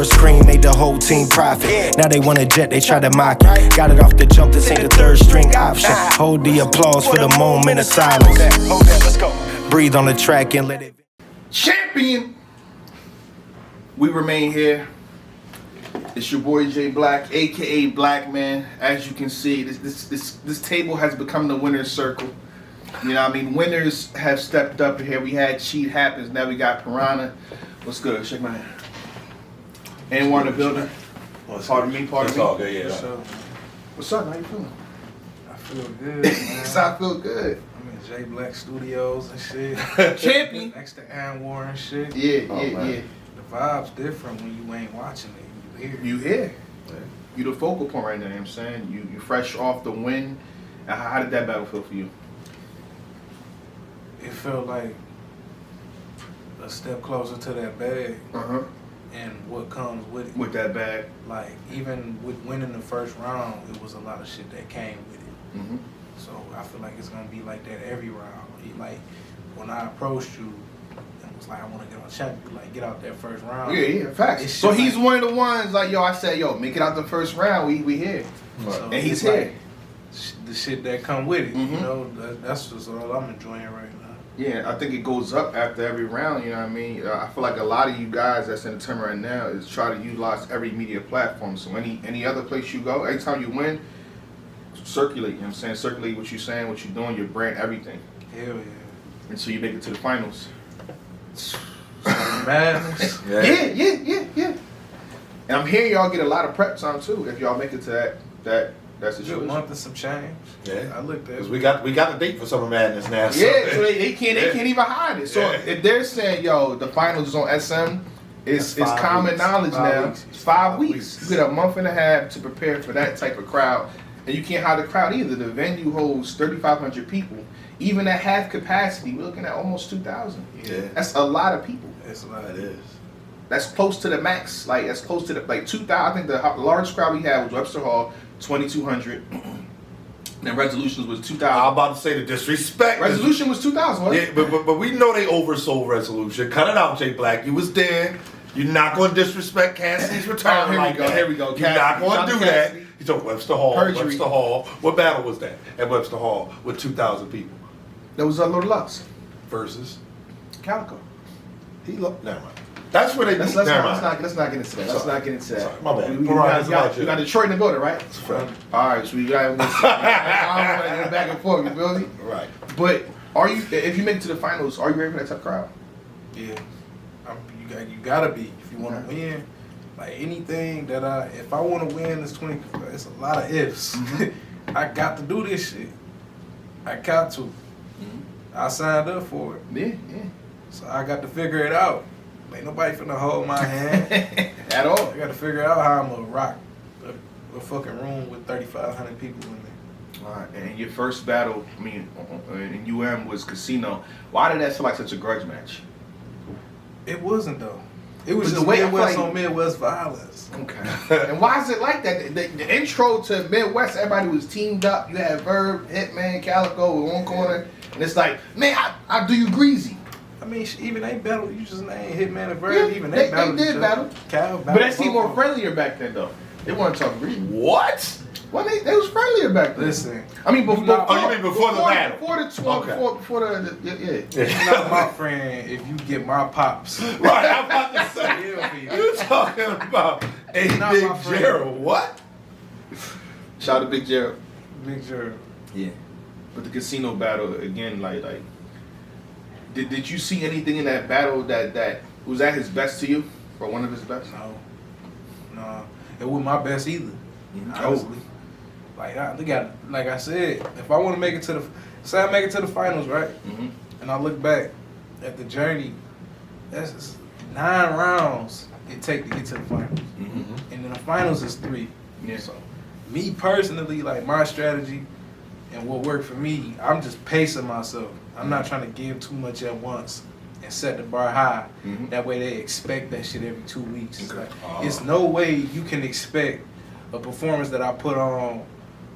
first screen made the whole team profit. Now they want a jet, they try to mock it. Got it off the jump, this ain't a third string option. Hold the applause for the moment of silence. Hold that, let's go. Breathe on the track and let it. Champion! We remain here. It's your boy J Black, aka Black Man. As you can see, this table has become the winner's circle. You know what I mean? Winners have stepped up here. We had Cheat Happens, now we got Piranha. What's good? Shake my hand. Anyone in the building? Pardon me, pardon me. All good, yeah. What's up? How you feeling? I feel good, man. I feel good. I'm in J Black Studios and shit. Champion. Next to Aaron Warren and shit. Yeah. The vibe's different when you ain't watching it. You here. You the focal point right now, you know what I'm saying? You fresh off the win. How did that battle feel for you? It felt like a step closer to that bag. And what comes with it. With that bag. Like, even with winning the first round, it was a lot of shit that came with it. So I feel like it's gonna be like that every round. Like, when I approached you, it was like, I want to get on champion, like, get out that first round. Yeah, facts. So he's one of the ones, like, yo, I said, yo, make it out the first round, we here. So and he's here. Like, the shit that come with it, you know, that's just all I'm enjoying right now. Yeah, I think it goes up after every round, you know what I mean? I feel like a lot of you guys that's in the tournament right now is try to utilize every media platform. So any other place you go, every time you win, circulate, you know what I'm saying? Circulate what you're saying, what you're doing, your brand, everything. Hell yeah. Until you make it to the finals. Madness. Yeah. And I'm hearing y'all get a lot of prep time too if y'all make it to that situation. Good month and some change. Yeah, I looked at it. We got the date for Summer Madness now. So. Yeah, so they can't even hide it. So if they're saying, yo, the finals is on SM, it's common knowledge now. It's 5 weeks. You get a month and a half to prepare for that type of crowd. And you can't hide the crowd either. The venue holds 3,500 people. Even at half capacity, we're looking at almost 2,000. Yeah. That's a lot of people. It's a lot. It is. That's close to the max. Like, that's close to the, like, 2,000. I think the largest crowd we had was Webster Hall, 2,200. And Resolutions was 2,000. I'm about to say the disrespect. Resolution was 2,000, wasn't it? Yeah, but we know they oversold Resolution. Cut it out, J Black. You was there. You're not going to disrespect Cassidy's return Here we go. You're not going to do that. You took Webster Hall. Perjury. Webster Hall. What battle was that at Webster Hall with 2,000 people? That was Little Lux. Versus? Calico. Never mind. That's where they. Let's not get into that. Let's not get into that. Sorry, my bad. We got Detroit in the building, right? All right, so we got. I don't want to go back and forth. You feel me? Right. But if you make it to the finals, are you ready for that type of crowd? Yeah, you gotta be if you want to win. Like anything if I want to win, it's a lot of ifs. I got to do this shit. I got to. I signed up for it. Yeah. So I got to figure it out. Ain't nobody finna hold my hand at all. I got to figure out how I'm gonna rock a fucking room with 3,500 people in there. All right, and your first battle, I mean, in UM was Casino. Why did that feel like such a grudge match? It wasn't though. It was But just the way Midwest on Midwest violence. Okay. And why is it like that? The intro to Midwest, everybody was teamed up. You had Verb, Hitman, Calico in one corner, and it's like, man, I do you greasy. I mean, even they battled. You just named Hitman and Verb. Yeah, even they battled. did battle. But they seemed more friendlier back then, though. They weren't talking greasy. What? Well, they was friendlier back then. Listen, I mean, before you mean before the battle? Before the You're not my friend if you get my pops. Right, I'm about to say. You talking about a Big Gerald? What? Shout out to Big Gerald. Big Gerald. Yeah. But the Casino battle again, like, did you see anything in that battle that was at his best to you, or one of his best? No, it wasn't my best either. Honestly. Like I said, if I want to make it to I make it to the finals, right? And I look back at the journey, that's just 9 rounds it take to get to the finals. And then the finals is 3. Yeah. So me personally, like my strategy and what worked for me, I'm just pacing myself. I'm not trying to give too much at once and set the bar high. That way they expect that shit every 2 weeks. Okay. Like, it's no way you can expect a performance that I put on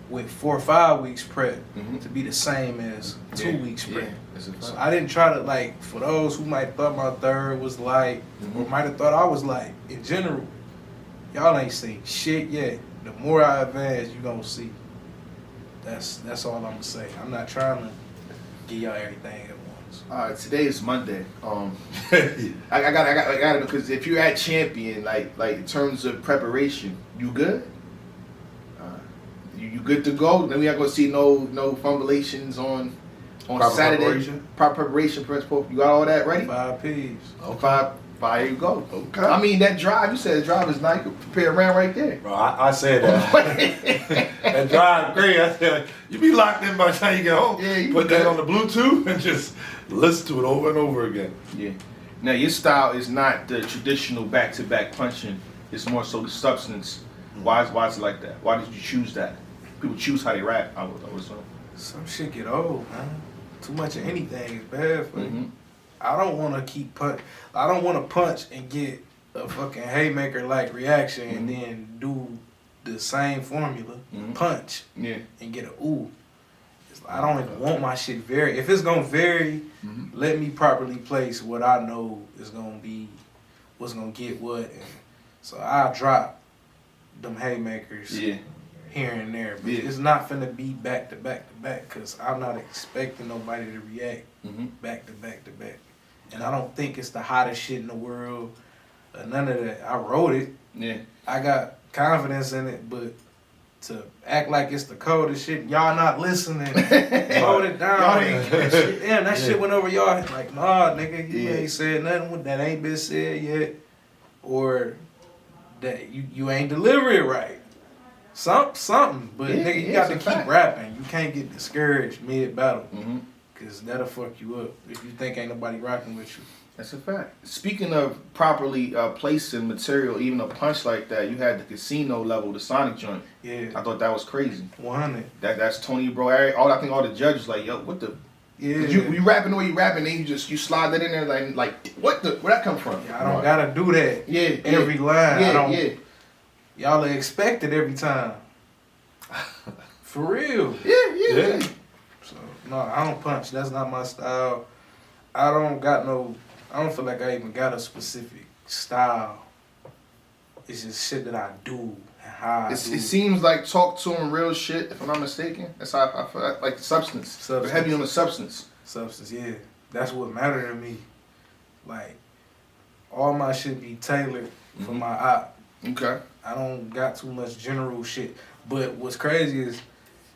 with 4 or 5 weeks prep to be the same as 2 weeks prep. So I didn't try to, like, for those who might thought my third was light or might have thought I was light in general, Y'all ain't seen shit yet. The more I advance, you gonna see. That's all I'm gonna say. I'm not trying to give y'all everything at once. All right, today is Monday. I got it because if you're at champion, like in terms of preparation, you good? You good to go? Then we not gonna see no fumblations on Proper Saturday. preparation? Proper preparation, principal. You got all that ready? 5 P's. Five. Here you go. Okay. I mean that drive. You said the drive is nice. You could prepare around right there. Bro, I said that. That drive great. I said, you be locked in by the time you get home. Yeah, you put good. that on the Bluetooth and just listen to it over and over again. Yeah. Now your style is not the traditional back-to-back punching. It's more so the substance. Why is it like that? Why did you choose that? People choose how they rap. I would assume. Some shit get old, man. Too much of anything is bad for Mm-hmm. you. I don't want to keep punch. I don't want to punch and get a fucking haymaker like reaction and then do the same formula, punch Yeah. and get a ooh. I don't even want my shit vary. If it's gonna vary, let me properly place what I know is gonna be, what's gonna get what. And so I drop them haymakers here and there, but it's not finna be back to back to back because I'm not expecting nobody to react back to back to back. And I don't think it's the hottest shit in the world. None of that. I wrote it. Yeah. I got confidence in it, but to act like it's the coldest shit, y'all not listening. Hold it down. Y'all ain't that shit, damn, that shit went over y'all. Like, nah, nigga, you ain't said nothing that ain't been said yet, or that you ain't deliver it right. Something, but nigga, you got to keep rapping. You can't get discouraged mid battle, cause that'll fuck you up if you think ain't nobody rocking with you. That's a fact. Speaking of properly placing material, even a punch like that, you had the casino level, the Sonic joint. Yeah, I thought that was crazy. 100. That's Tony, bro. I think all the judges like, yo, what the? Yeah, You rapping the way you rapping, then you slide that in there like what the? Where that come from? I don't gotta do that. Every line. Yeah, I don't. Y'all are expected every time. For real. Yeah. So no, I don't punch. That's not my style. I don't feel like I even got a specific style. It's just shit that I do and how I do. It seems like talk to him real shit, if I'm not mistaken. That's how I feel like the substance. We're heavy on the substance. Substance, yeah. That's what mattered to me. Like, all my shit be tailored for my op. Okay. I don't got too much general shit. But what's crazy is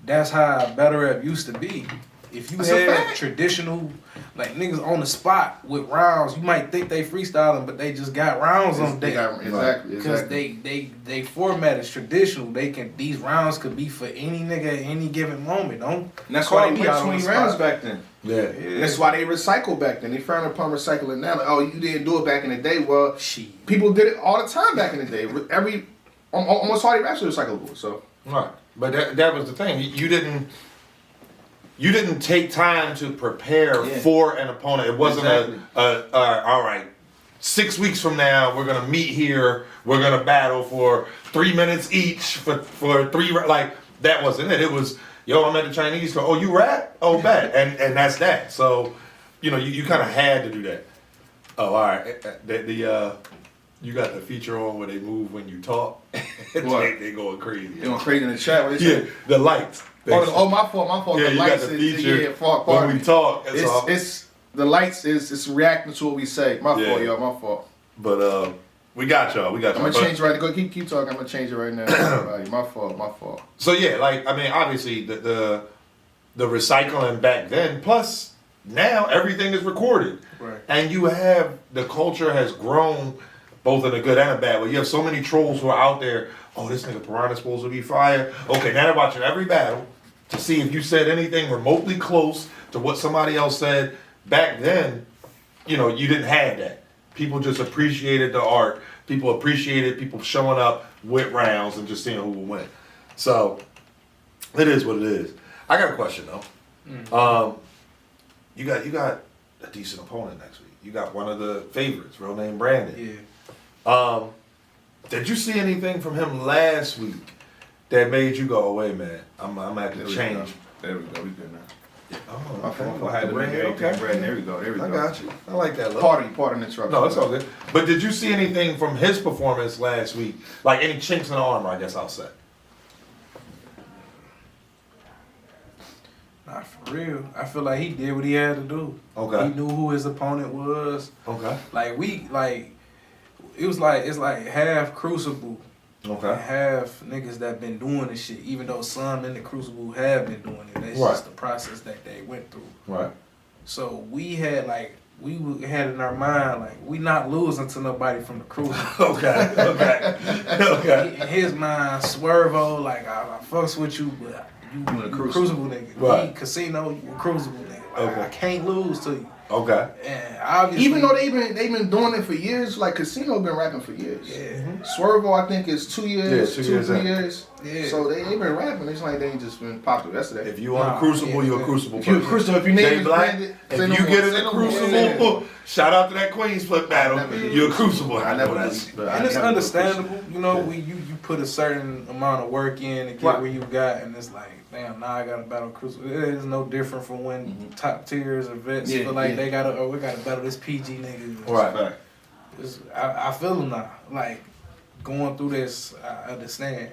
that's how battle rap used to be. If you had traditional, like niggas on the spot with rounds, you might think they freestyling, but they just got rounds on deck. Exactly. Because they format is traditional. These rounds could be for any nigga at any given moment. Don't. And that's call why they me went out on 20 the rounds spot. back then. Yeah. That's why they recycle back then. They frown upon recycling now. Like, oh, you didn't do it back in the day. Well, Shit. people did it all the time back in the day. Almost all the raps are recyclable. So Right. But that was the thing. You didn't take time to prepare for an opponent. It wasn't all right, 6 weeks from now, we're going to meet here. We're going to battle for 3 minutes each for three, like, that wasn't it. It was, yo, I'm at the Chinese store. Oh, you rap? Oh, bet. And that's that. So, you kind of had to do that. Oh, all right. You got the feature on where they move when you talk. they going crazy. they going crazy in the chat. What they say? The lights. Oh, my fault. Yeah, The you lights got the is feature fault. when we talk. It's the lights is reacting to what we say. My fault, y'all. My fault. But we got y'all. I'm gonna change right. Go keep talking. I'm gonna change it right now. My fault. So yeah, like I mean, obviously the recycling back then. Plus now everything is recorded, Right. and you have the culture has grown. Both in a good and a bad way. You have so many trolls who are out there. Oh, this nigga Piranha's supposed to be fire. Okay, now they're watching every battle to see if you said anything remotely close to what somebody else said. Back then, you didn't have that. People just appreciated the art. People appreciated people showing up with rounds and just seeing who will win. So, it is what it is. I got a question though. You got a decent opponent next week. You got one of the favorites, real name Brandon. Yeah. Did you see anything from him last week that made you go, oh, wait, man, I'm having to change? There we go. We good now. Oh, My fault. I had to make everything bread. There we go. There we go. I got you. I like that. Look. Pardon the interruption. No, it's all good. But did you see anything from his performance last week? Like any chinks in the armor, I guess I'll say. Not for real. I feel like he did what he had to do. Okay. He knew who his opponent was. Okay. It's like half Crucible. Okay. And half niggas that been doing this shit, even though some in the Crucible have been doing it. That's Right. just the process that they went through. Right. So we had in our mind, like, we not losing to nobody from the Crucible. Okay. Okay. In his mind, Swervo, like, I fucks with you, but you a a Crucible. Crucible nigga. Right. Me, Casino, you a Crucible nigga. Like, Okay. I can't lose to you. Okay. And obviously, Even though they've been doing it for years, like Casino been rapping for years. yeah, Swervo, I think, is 2 years, Yeah, 2 2 years 3 in. years. Yeah. So they been rapping. It's like they ain't just been popular yesterday. If you on Nah, a Crucible, yeah, you a yeah. Crucible. If you a person. Crucible, if your name Jay is Black, branded, if say no you more, get in say the no more. Crucible, Yeah. shout out to that Queens flip battle. never did. You're a Crucible. I never know did. that. and it's understandable. You know, you put a certain amount of work in to get Right. where you got, and it's like, damn, now I got to battle Crucible. It is no different from when top tiers or vets Yeah, feel like yeah. we got to battle this PG nigga. Right. Right. I feel them now. Like, going through this, I understand.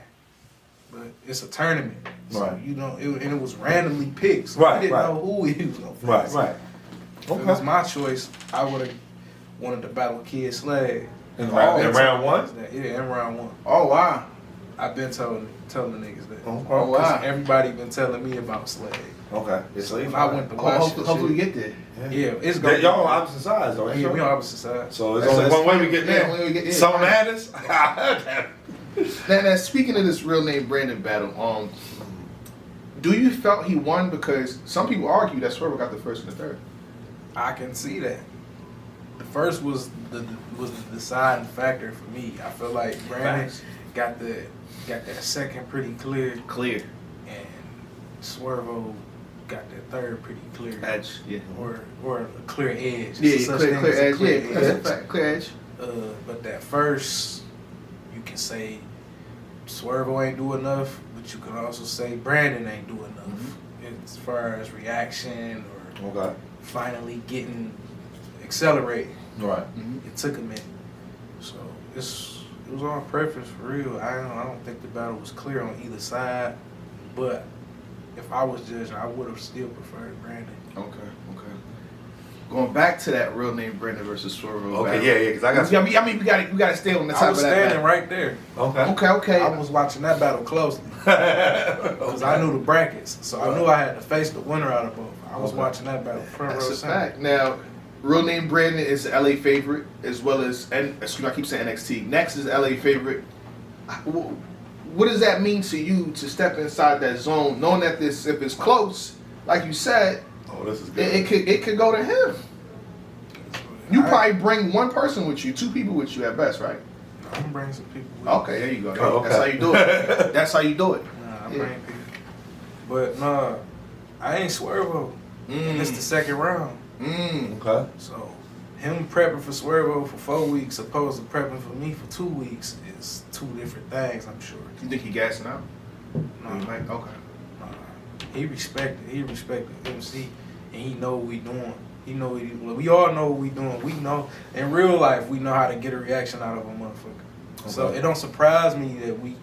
But it's a tournament. So, Right. you know, and it was randomly picked. So Right, we didn't right. know who he was going to face. Right. Right. If it was my choice, I would have wanted to battle Kid Slag. In I've round- been in telling round one? niggas that. Yeah, in round one. Oh wow. I've been telling the niggas that. Okay. Oh, wow. 'Cause everybody been telling me about Slag. Okay. So when I went to watch Hopefully, the hopefully we shit, get there. yeah, it's gonna That, y'all on opposite sides, though. ain't yeah, you? we on opposite sides. So it's That's- only that's one way we get yeah, there. when we get there. Something matters. Now, speaking of this real name Brandon battle, do you felt he won because some people argue that Swervo got the first and the third? I can see that. The first was the deciding factor for me. I feel like Brandon Facts. got that second pretty clear, Clear. and Swervo got that third pretty clear. Edge. Yeah. Or a clear edge. Yeah, There's such clear thing as a edge. clear Yeah, that's a edge. fact. Clear edge. But that first, you can say Swervo ain't do enough, but you can also say Brandon ain't do enough as far as reaction or Okay. finally getting accelerated. Right. It took a minute, so it was on preference for real. I don't think the battle was clear on either side, but if I was judging, I would have still preferred Brandon. Okay. Going back to that real name Brandon versus Swervo. Okay. battle. Yeah. Because I got. Some, we gotta stay on the top I was of that. standing battle. right there. okay. Okay. I was watching that battle closely because I knew the brackets, so I knew I had to face the winner out of both. I was Okay. watching that battle front That's row a center. fact. Now, real name Brandon is the LA favorite, as well as, and excuse me, I keep saying NXT. Next is LA favorite. What does that mean to you to step inside that zone, knowing that if it's close, like you said, Oh, this is good. it could go to him. You I- probably bring one person with you, 2 people with you at best, right? I'm gonna bring some people with me. Okay, there you go. Oh, okay. That's how you do it. That's how you do it. Nah, I Yeah. bring people. But nah, I ain't Swervo. And it's the second round. Okay. So him prepping for Swervo for 4 weeks opposed to prepping for me for 2 weeks is 2 different things, I'm sure. You think he gassing out? Nah, You might? Okay. nah. He respected MC, and he know what we doing. He know we all know what we doing. We know in real life we know how to get a reaction out of a motherfucker. So Okay. it don't surprise me that we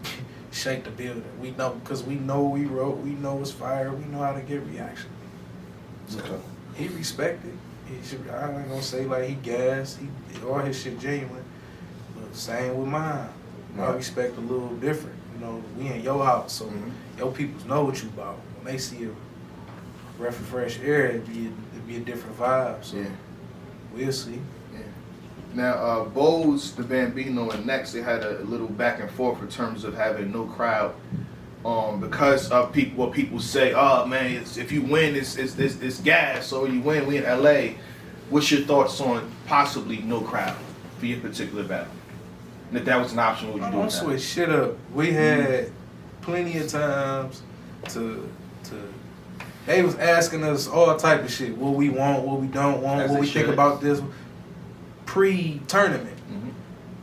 shake the building. We know because we know we wrote. We know it's fire. We know how to get reaction. So Okay. he respected. I ain't gonna say like he gassed. All his shit genuine. But same with mine. My Right. respect a little different. You know, we in your house, so Mhm. your peoples know what you about. When they see a breath of fresh air, it'd be a different vibe. So Yeah. we'll see. Now, Bose, the Bambino, and Next, they had a little back and forth in terms of having no crowd. Because of what people say, oh man, if you win, it's gas, or you win, we in LA. What's your thoughts on possibly no crowd for your particular battle? And if that was an option, what would you do Don't with that? switch shit up. We had plenty of times to they was asking us all type of shit. What we want, what we don't want, As what they we think should. about this pre-tournament. Mhm.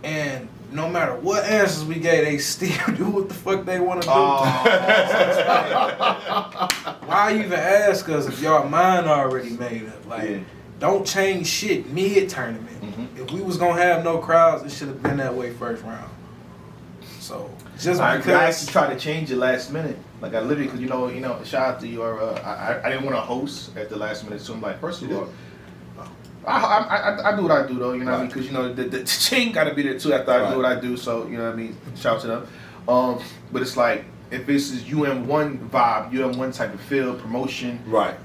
And no matter what answers we gave, they still do what the fuck they want to do. Why even ask us if y'all mind already made up? Like, don't change shit mid-tournament. If we was gonna have no crowds, it should have been that way first round. So, just I because... actually tried to change it last minute. Like, I literally, because, you know, shout out to your, I didn't want to host at the last minute, so I'm like, first of all, I do what I do, though, you know what I mean? Because, you know, the team got to be there, too, after I do what I do, so, you know what I mean? Shout out to them. But it's like, if this is UM1 vibe, UM1 type of feel, promotion,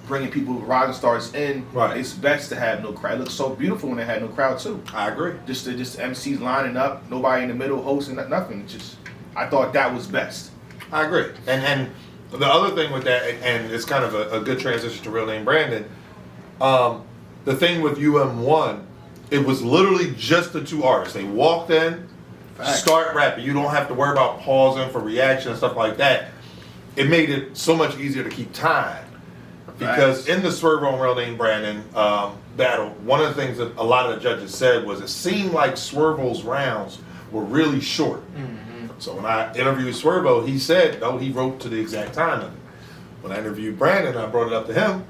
bringing people, rising stars in, it's best to have no crowd. It looks so beautiful when they had no crowd, too. I agree. Just MCs lining up, nobody in the middle hosting, nothing. Just, I thought that was best. I agree. And the other thing with that, and it's kind of a good transition to Real Name Brandon, the thing with UM1, it was literally just the two artists. They walked in, start rapping. You don't have to worry about pausing for reaction and stuff like that. It made it so much easier to keep time. Because in the Swervo and Real Name Brandon battle, one of the things that a lot of the judges said was it seemed like Swervo's rounds were really short. So when I interviewed Swervo, he said, no, he wrote to the exact time of it. When I interviewed Brandon, I brought it up to him.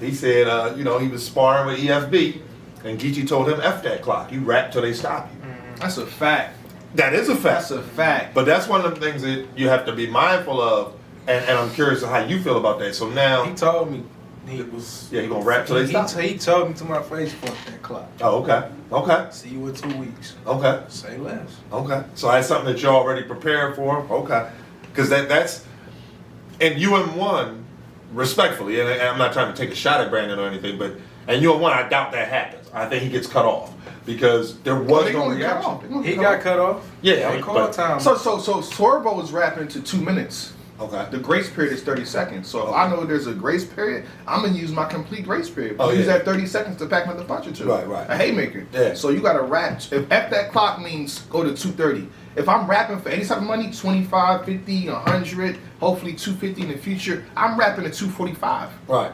He said, you know, he was sparring with EFB, and Geechee told him, F that clock. You rap till they stop you. That's a fact. That is a fact. That's a fact. But that's one of the things that you have to be mindful of, and I'm curious of how you feel about that. So now... He told me he was... Yeah, he gonna rap till they stop? He told me to my face, fuck that clock. Oh, okay. Okay. See you in 2 weeks. Okay. Say less. Okay. So that's something that you're already prepared for? Okay. Because that's... And UM1, respectfully, and I'm not trying to take a shot at Brandon or anything, but... And UM1, I doubt that happens. I think he gets cut off. Because there was no reaction. He got cut off. Yeah, they called time. So Swervo was rapping to 2 minutes. Okay. The grace period is 30 seconds. So if I know there's a grace period, I'm gonna use my complete grace period. Use that 30 seconds to pack another punch or two. Right. A haymaker. Yeah. So you gotta rap. If F that clock means go to 2:30. If I'm rapping for any type of money, 25, 50, 100, hopefully 250 in the future, I'm rapping at 245. Right.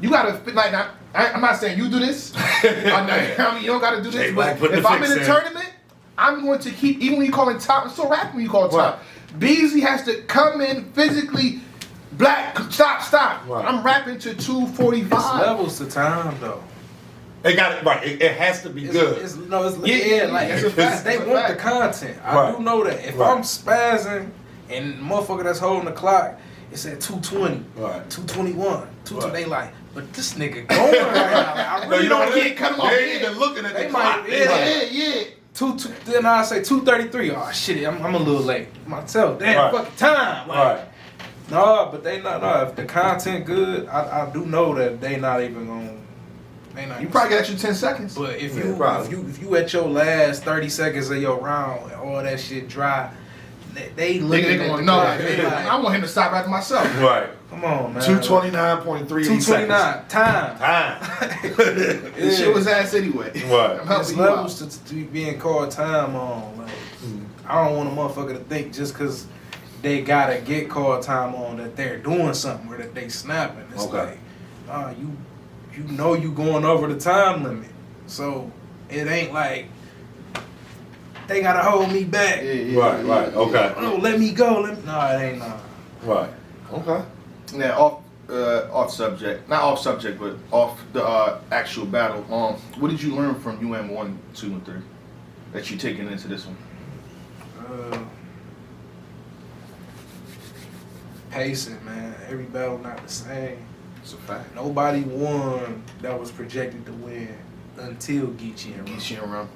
You gotta fit like that. I'm not saying you do this. I mean, you don't gotta do this. But if I'm in a tournament, I'm going to keep, even when you call it top, I'm still rapping when you call it top. Beasley has to come in physically, stop. Right. I'm rapping to 245. It's levels to time, though. It got it right. It has to be good. It's a fact. They want the content. I do know that. If I'm spazzing and the motherfucker that's holding the clock, it's at 220, 221, 220. They like, but this nigga going right now. Like, I really don't get cut him off. They ain't even looking at the clock. Yeah. Then I say 2:33. Oh shit, I'm a little late. Myself, damn fucking time. Like, no, but they not. No, if the content good, I do know that they not even gonna. You probably get extra 10 seconds. But if you at your last 30 seconds of your round and all that shit dry, they looking at the I want him to stop rapping myself. Right. Come on, man. 229.3 229 time. This shit was ass anyway. Right. There's levels to being called time on. Like, I don't want a motherfucker to think just because they gotta get called time on that they're doing something or that they snapping. It's like, you know you going over the time limit. So it ain't like they gotta hold me back. Right. Okay. Oh, let me go. No, it ain't not. Right. Okay. Now off subject, not off subject, but off the actual battle. What did you learn from UM 1, 2, and 3 that you taking into this one? Pacing, man. Every battle not the same. It's a fact. Nobody won that was projected to win until Geechee and Rum.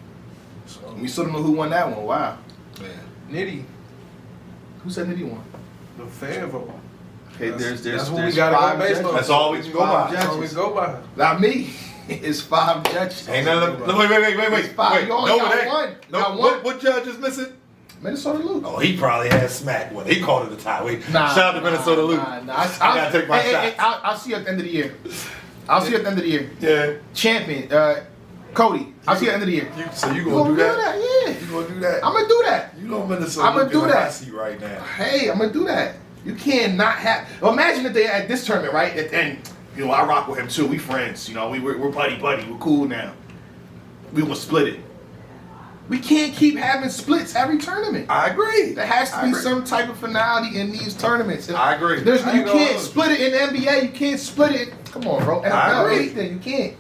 So we still don't know who won that one. Wow. Nitty. Who said Nitty won? The Favo. Okay, that's what we gotta go based on. That's all we can go by. That's all we go by. Not me. It's 5 judges. Ain't nothing. Wait. It's 5. You only got one. No, what judge is missing? Minnesota Luke. Oh, he probably had smack when he called it a tie. Shout out to Minnesota Luke. I gotta take my shots. I'll see you at the end of the year. Yeah. Champion, Cody. I'll see you at the end of the year. So you gonna do that? Yeah. You gonna do that? I'm gonna do that. You know Minnesota I'm gonna do that. I see right now. Hey, I'm gonna do that. You can't not have. Well, imagine if they at this tournament, right? And you know, I rock with him too. We friends. You know, we're buddy. We're cool now. We gonna split it. We can't keep having splits every tournament. I agree. There has to be some type of finality in these tournaments. I agree. You can't split it in the NBA. You can't split it. Come on, bro. NFL, I agree. anything. You can't.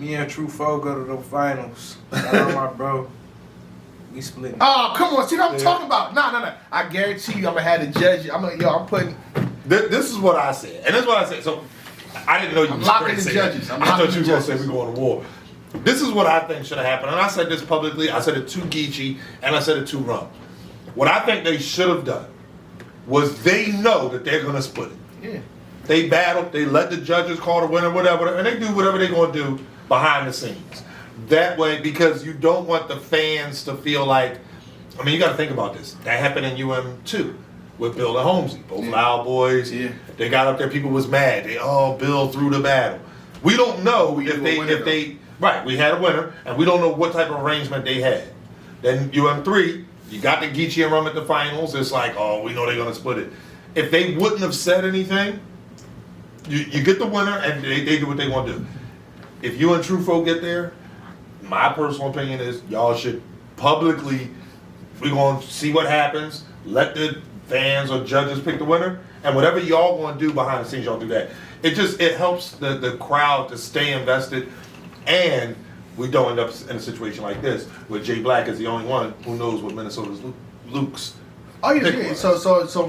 Me and True Foe go to the finals. Shout out my bro. We split. Oh, come on. See what I'm talking about? No. I guarantee you I'm going to have to judge you. I'm putting... This is what I said. And this is what I said. So, I didn't know you I'm was locking crazy. the judges. I thought you were going to say we're going to war. This is what I think should have happened. And I said this publicly. I said it to Geechee, and I said it to Rum. What I think they should have done was they know that they're going to split it. Yeah. They battle. They let the judges call the winner, whatever. And they do whatever they're going to do behind the scenes. That way, because you don't want the fans to feel like, I mean, you got to think about this. That happened in UM2 with Bill and Holmesy, both Loud Boys. Yeah. They got up there, people was mad. Bill threw the battle. We don't know if they, right, we had a winner, and we don't know what type of arrangement they had. Then UM3, you got the Geechee and Rum at the finals. It's like, we know they're going to split it. If they wouldn't have said anything, you get the winner, and they do what they want to do. If you and True Folk get there, my personal opinion is y'all should publicly, we're going to see what happens, let the fans or judges pick the winner, and whatever y'all want to do behind the scenes, y'all do that. It helps the crowd to stay invested, and we don't end up in a situation like this where Jay Black is the only one who knows what Minnesota's Luke's. Oh yeah. So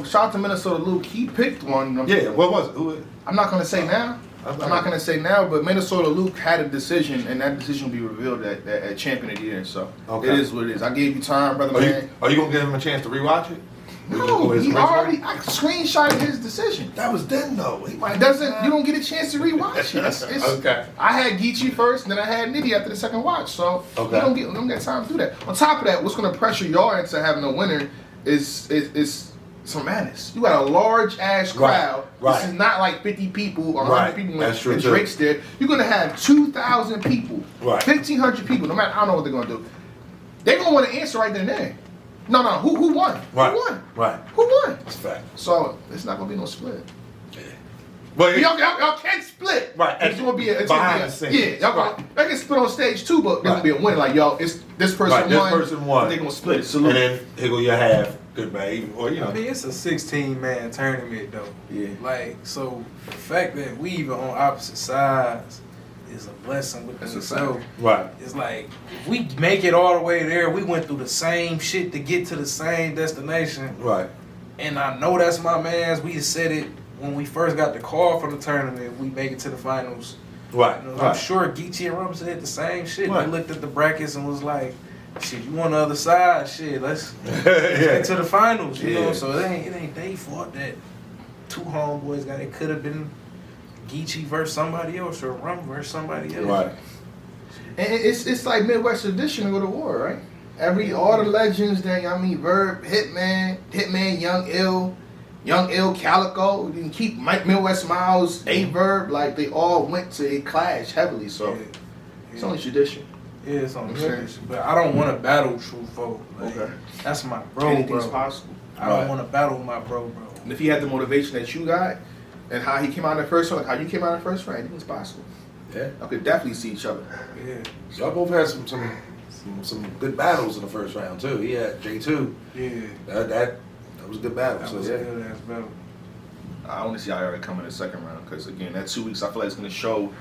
shout out to Minnesota Luke. He picked one. Yeah, what was it? Who? I'm not gonna say now. I'm not gonna say now, but Minnesota Luke had a decision, and that decision will be revealed at Champion of the Year. So it is what it is. I gave you time, brother man. Are you gonna give him a chance to rewatch it? No, he already. I screenshotted his decision. That was then though. You don't get a chance to rewatch it. Okay. I had Geechee first, and then I had Nitty after the second watch. So you don't get time to do that. On top of that, what's gonna pressure y'all into having a winner is some madness. You got a large ass crowd. Right. This is not like 50 people or 100 people That's true and too. Drake's there. You're gonna have 2,000 people, Right. 1,500 people. No matter, I don't know what they're gonna do. They're gonna want to answer right then and there. No. Who won? Right. Who won? Right. Who won? That's a fact. So it's not gonna be no split. But Y'all can't split. Right. It's gonna be behind the scenes. Yeah, y'all they can split on stage too, but there's gonna be a winner. Like it's this person won. This person won. They're gonna split it. Salute. And then here go your half. Good man. Or I mean, it's a 16-man tournament though. Yeah. Like, so the fact that we even on opposite sides is a blessing within That's a itself. fact. Right. It's like if we make it all the way there, we went through the same shit to get to the same destination. Right. And I know that's my man's. We said it when we first got the call for the tournament. We make it to the finals. Right. You know, Right. I'm sure Geechee and Rum said the same shit. Right. They looked at the brackets and was like, shit, you on the other side, shit, let's Yeah. get to the finals, you Yeah. know? So it ain't they fault that two homeboys got it. Could have been Geechee versus somebody else or Rum versus somebody else. Right. And it's like Midwest tradition to go to war, right? All the legends that Verb, Hitman, Young Ill, Calico, you can keep Mike Midwest Miles, Verb, like they all went to a clash heavily. So it's only tradition. Yeah, it's on the tradition. But I don't want to battle True Folk. Like, Okay. That's my bro, Anything's bro. possible. I don't want to battle my bro. And if he had the motivation that you got, and how he came out in the first round, like how you came out in the first round, anything's possible. Yeah. I could definitely see each other. Yeah. Y'all both had some good battles in the first round too. He had J2. Yeah. That was a good battle. That So was yeah. a good ass battle. I want to see how Eric come in the second round because again, that 2 weeks I feel like it's gonna show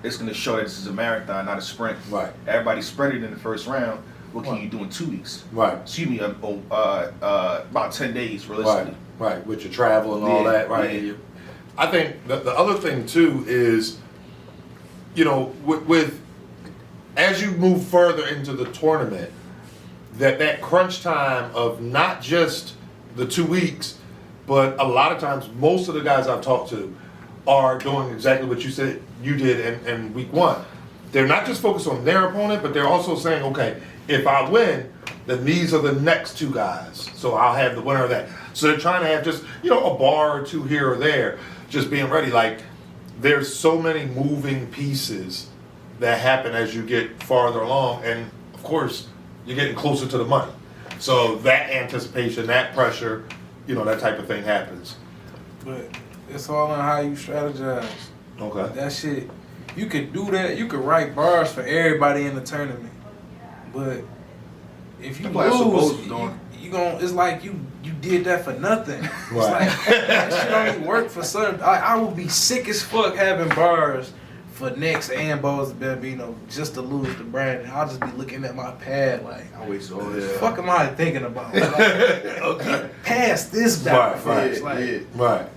that this is a marathon, not a sprint. Right. Everybody sprinted in the first round. What can you do in 2 weeks? Right. Excuse me, about 10 days realistically. Right. With your travel and all Yeah, that. Right. yeah. I think the other thing too is, with as you move further into the tournament, that crunch time of not just the 2 weeks, but a lot of times most of the guys I've talked to are doing exactly what you said you did in week one. They're not just focused on their opponent, but they're also saying, okay, if I win, then these are the next two guys. So I'll have the winner of that. So they're trying to have just, a bar or two here or there, just being ready. Like, there's so many moving pieces that happen as you get farther along. And of course, you're getting closer to the money. So that anticipation, that pressure, that type of thing happens. But it's all on how you strategize. Okay. That shit, you could do that. You could write bars for everybody in the tournament. But if you That's what Bose was lose, doing. you gon' it's like you did that for nothing. It's Right. like that shit only work for certain. I would be sick as fuck having bars for Next and Bose Bambino just to lose to Brandon. I'll just be looking at my pad like, I waste all what this. the fuck am I thinking about? Like, get past this battle Right, first. Like, Right.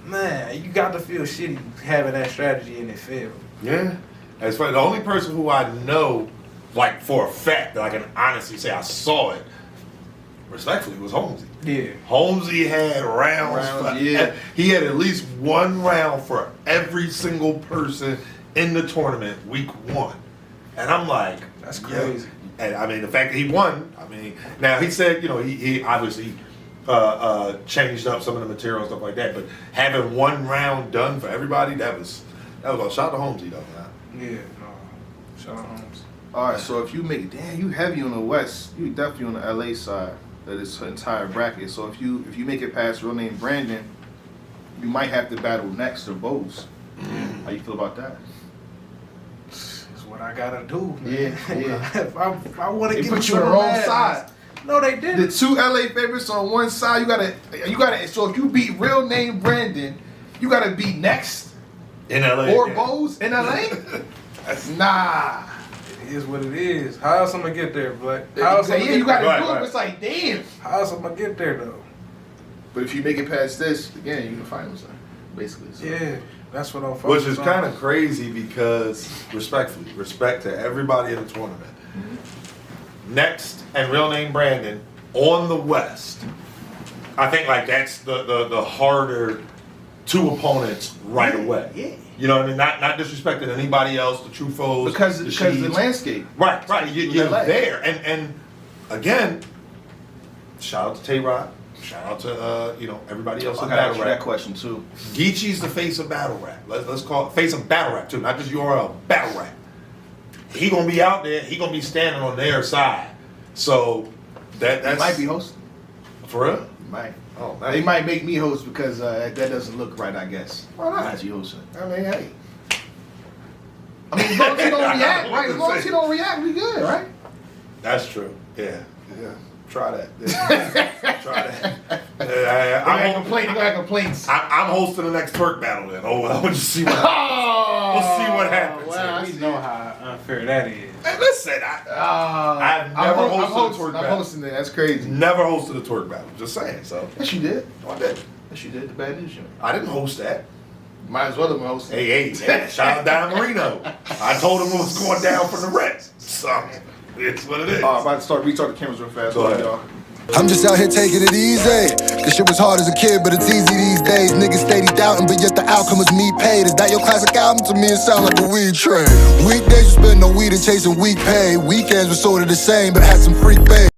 man, you got to feel shitty having that strategy and it failed. Yeah. As far the only person who I know, like for a fact, that I can honestly say I saw it, respectfully, was Holmesy. Yeah. Holmesy had rounds. He had at least one round for every single person in the tournament week 1. And I'm like, That's crazy. Yeah. And I mean, the fact that he won, I mean, now he said, you know, he obviously changed up some of the material and stuff like that, but having one round done for everybody, that was a shout out to Holmesy though, man. Yeah, no. Shout out Holmes. All right, so if you make, damn, you heavy on the West, you definitely on the LA side of this entire bracket. So if you make it past real name Brandon, you might have to battle Next or Bose. How you feel about that? It's what I gotta do, man. Yeah. if I want to They get put you on the wrong side. No, they didn't. The 2 LA favorites on one side, you gotta. So if you beat real name Brandon, you gotta beat Next In LA. or yeah. Bose in LA. Nah. It is what it is. How else I'm gonna get there, Black? How Yeah, else I'm you gotta Right, do it. right. It's like damn. How else I'm gonna get there though? But if you make it past this, again, you in the finals, basically. So. Yeah, that's what I'm focused Which is on. kind of crazy because, respect to everybody in the tournament. Next and real name Brandon on the West. I think like that's the harder 2 opponents right away. Yeah. You know what I mean? Not disrespecting anybody else, the true foes. Because the the Sheeds. landscape. Right. You're LA. there. And again, shout out to Tay-Rod. Shout out to everybody else in battle that rap. question too. Geechee's the face of battle rap. Let's call it face of battle rap too, not just URL, battle rap. He gonna be out there, he gonna be standing on their side. So that's He might be hosting. for real? He might. Oh man. They might make me host because that doesn't look right, I guess. Why not? Not you hosting. I mean, hey. I mean, as long as he don't react, right? As long as he don't react, we good, right? That's true. Yeah. Try that. Try that. They're gonna have complaints. I'm hosting the next twerk battle then. Oh, well, we'll just see what happens. We'll see what happens. Wow. We know how unfair that is. Hey, listen, I've never hosted a twerk I'm battle. hosting it. That's crazy. Never hosted a twerk battle. Just saying. So Yes, you did. I did. Yes, you did. The bad news show. I didn't host that. Might as well have been hosting. Hey, shout out Don Marino. I told him what was going down for the rest. So it's what it is. I'm about to restart the cameras real fast. Go ahead. Y'all. I'm just out here taking it easy. This shit was hard as a kid, but it's easy these days. Niggas steady doubting, but yet the outcome was me paid. Is that your classic album? To me, it sound like a weed trade. Weekdays you spend no weed and chasing weak pay. Weekends were sort of the same, but had some freak babe.